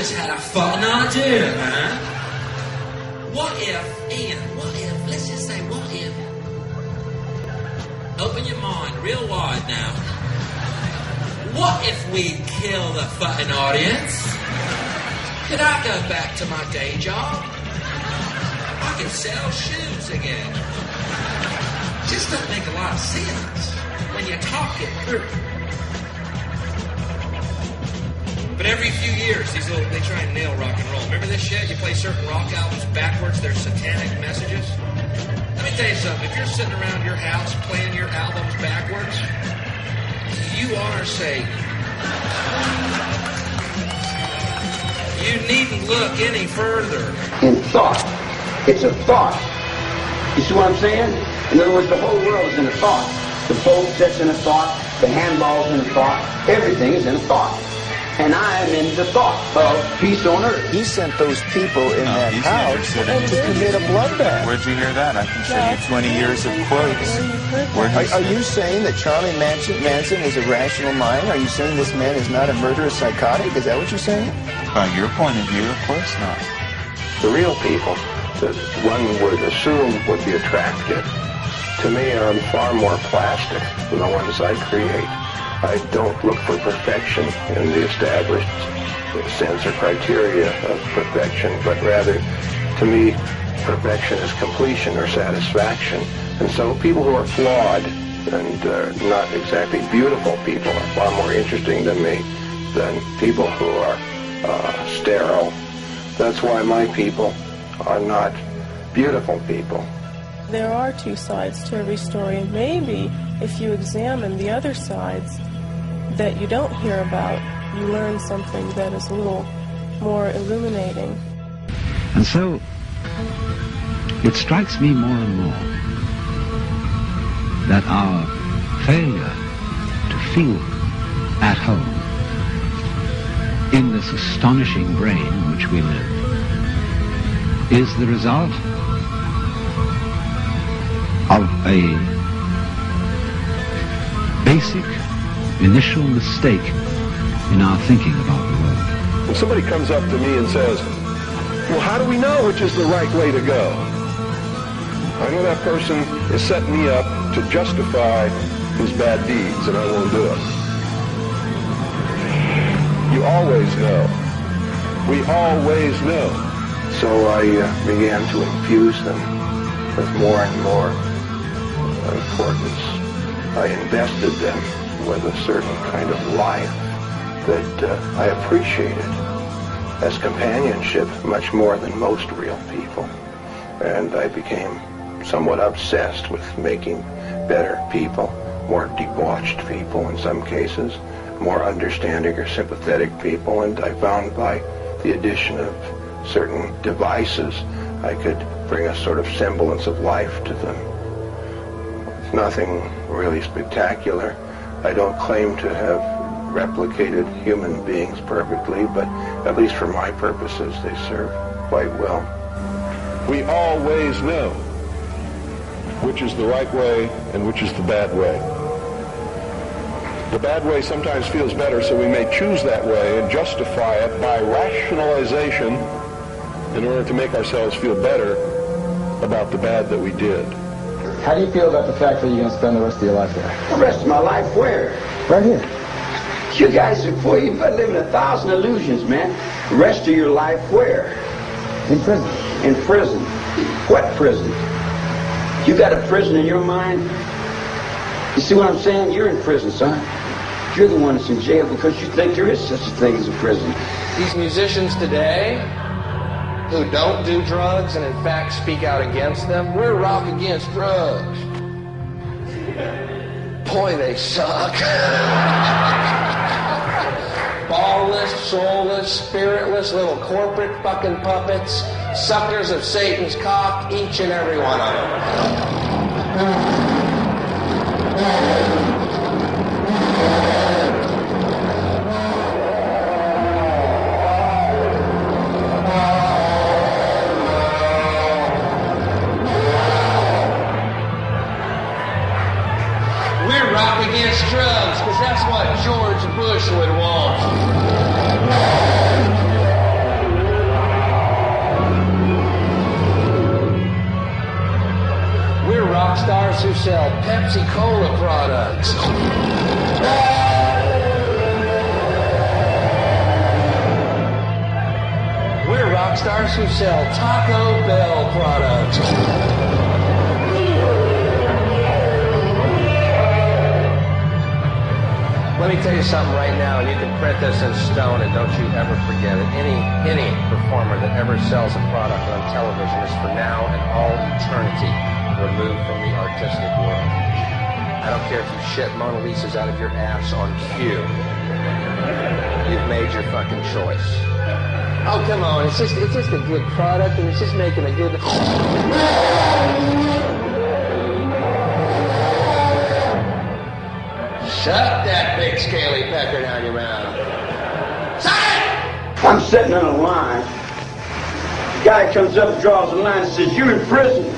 just had a fucking idea, man. What if, Ian, let's just say, what if, open your mind real wide now. What if we kill the fucking audience? Could I go back to my day job? I could sell shoes again. Just don't make a lot of sense when you talk it through. But every few years, they try and nail rock and roll. Remember this shit? You play certain rock albums backwards, there's satanic messages. Let me tell you something. If you're sitting around your house playing your albums backwards, you are Satan. You needn't look any further. In thought. It's a thought. You see what I'm saying? In other words, the whole world is in a thought. The boat sets in a thought. The handball's in a thought. Everything is in a thought. And I am in the thought of peace on earth. He sent those people in that house to commit a bloodbath. Where'd you hear that? I can show you 20 years of quotes. Are you saying that Charlie Manson is a rational mind? Are you saying this man is not a murderous psychotic? Is that what you're saying? By your point of view, of course not. The real people that one would assume would be attractive, to me, are far more plastic than the ones I create. I don't look for perfection in the established sense or criteria of perfection, but rather, to me, perfection is completion or satisfaction. And so people who are flawed and not exactly beautiful people are far more interesting to me than people who are sterile. That's why my people are not beautiful people. There are two sides to every story, and maybe if you examine the other sides that you don't hear about, you learn something that is a little more illuminating. And so, it strikes me more and more that our failure to feel at home in this astonishing brain in which we live is the result of a basic initial mistake in our thinking about the world. When somebody comes up to me and says, well, how do we know which is the right way to go? I know that person is setting me up to justify his bad deeds, and I won't do it. You always know. We always know. So I began to infuse them with more and more importance. I invested them with a certain kind of life that I appreciated as companionship much more than most real people. And I became somewhat obsessed with making better people, more debauched people in some cases, more understanding or sympathetic people. And I found by the addition of certain devices, I could bring a sort of semblance of life to them. Nothing really spectacular. I don't claim to have replicated human beings perfectly, but at least for my purposes, they serve quite well. We always know which is the right way and which is the bad way. The bad way sometimes feels better, so we may choose that way and justify it by rationalization in order to make ourselves feel better about the bad that we did. How do you feel about the fact that you're going to spend the rest of your life there? The rest of my life where? Right here. You guys are poor. You've been living 1,000 illusions, man. The rest of your life where? In prison. In prison. What prison? You got a prison in your mind? You see what I'm saying? You're in prison, son. You're the one that's in jail because you think there is such a thing as a prison. These musicians today who don't do drugs and in fact speak out against them, we're rock against drugs. Boy, they suck. Ballless, soulless, spiritless little corporate fucking puppets, suckers of Satan's cock, each and every one of them. Against drugs, because that's what George Bush would want. who sell Pepsi Cola products. We're rock stars who sell Taco Bell products. Let me tell you something right now, and you can print this in stone, and don't you ever forget it. Any performer that ever sells a product on television is for now and all eternity removed from the artistic world. I don't care if you shit Mona Lisa's out of your ass on cue. You've made your fucking choice. Oh, come on, it's just a good product, and it's just making a good... Shut that big scaly pecker down your mouth. I'm sitting on a line. The guy comes up and draws a line and says, "You're in prison."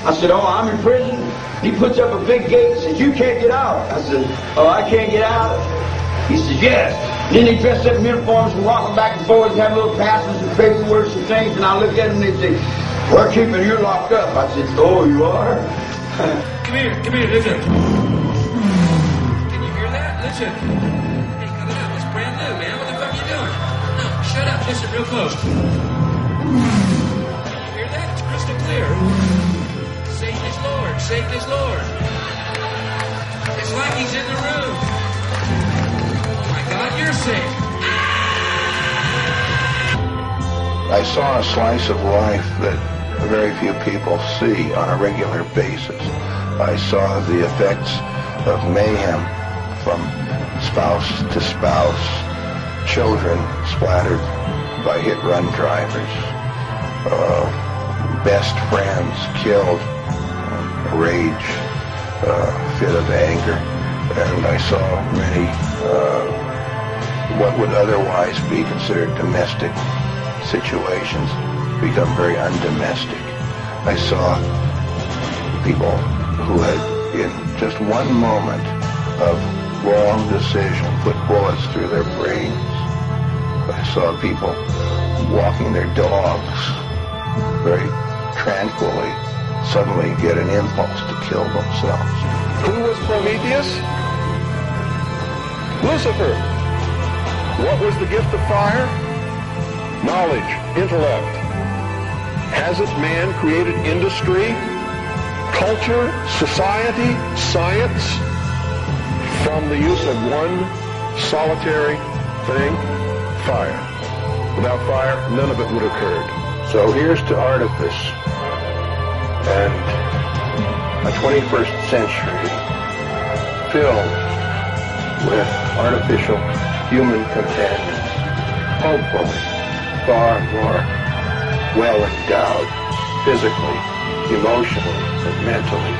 I said, "Oh, I'm in prison?" He puts up a big gate and says, "You can't get out." I said, "Oh, I can't get out?" He says, "Yes." Then they dress up in uniforms and walk back and forth and have little passes and paperwork and things, and I look at them and they say, "We're keeping you locked up." I said, "Oh, you are?" Come here, listen. Listen. Hey, cut it out. It's brand new, man. What the fuck are you doing? No, shut up. Listen real close. You hear that? It's crystal clear. Satan is Lord. Satan is Lord. It's like he's in the room. Oh my God, you're safe. I saw a slice of life that very few people see on a regular basis. I saw the effects of mayhem from spouse to spouse, children splattered by hit-run drivers, best friends killed, rage, fit of anger, and I saw many what would otherwise be considered domestic situations become very undomestic. I saw people who had, in just one moment of wrong decision, put bullets through their brains. I saw people walking their dogs very tranquilly, suddenly get an impulse to kill themselves. Who was Prometheus? Lucifer. What was the gift of fire? Knowledge, intellect. Hasn't man created industry, culture, society, science, from the use of one solitary thing? Fire. Without fire, none of it would have occurred. So here's to artifice and a 21st century filled with artificial human companions, hopefully far more well-endowed physically, emotionally, and mentally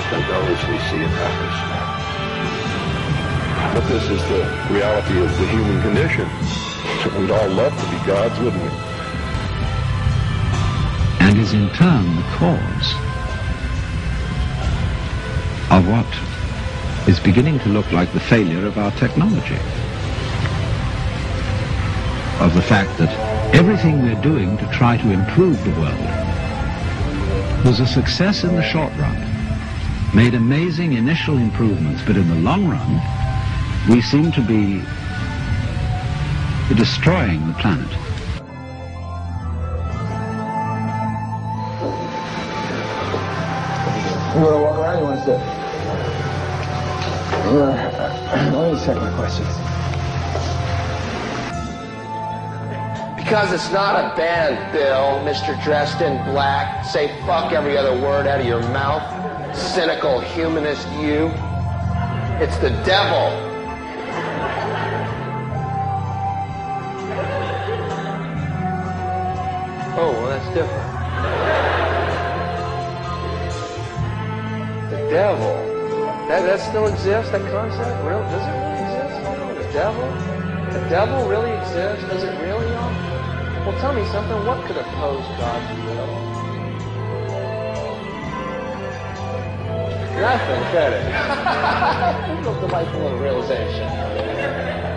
than those we see around us now. But this is the reality of the human condition. We'd all love to be gods, wouldn't we? And is in turn the cause of what is beginning to look like the failure of our technology. Of the fact that everything we're doing to try to improve the world was a success in the short run, made amazing initial improvements, but in the long run, we seem to be destroying the planet. You want to walk around? You want to sit? Let me check my questions. Because it's not a band, Bill, Mr. Dressed in Black. Say fuck every other word out of your mouth. Cynical humanist you. It's the devil. Oh, well, that's different. The devil. That still exists, that concept? Real? Does it really exist? The devil? The devil really exists? Does it really, y'all? Well, tell me something. What could oppose God's will? Nothing, could it? It's a delightful little realization.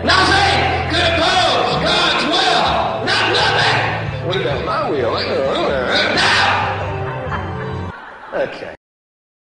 Nothing could oppose God's will! Not nothing! What about my wheel? No! Okay.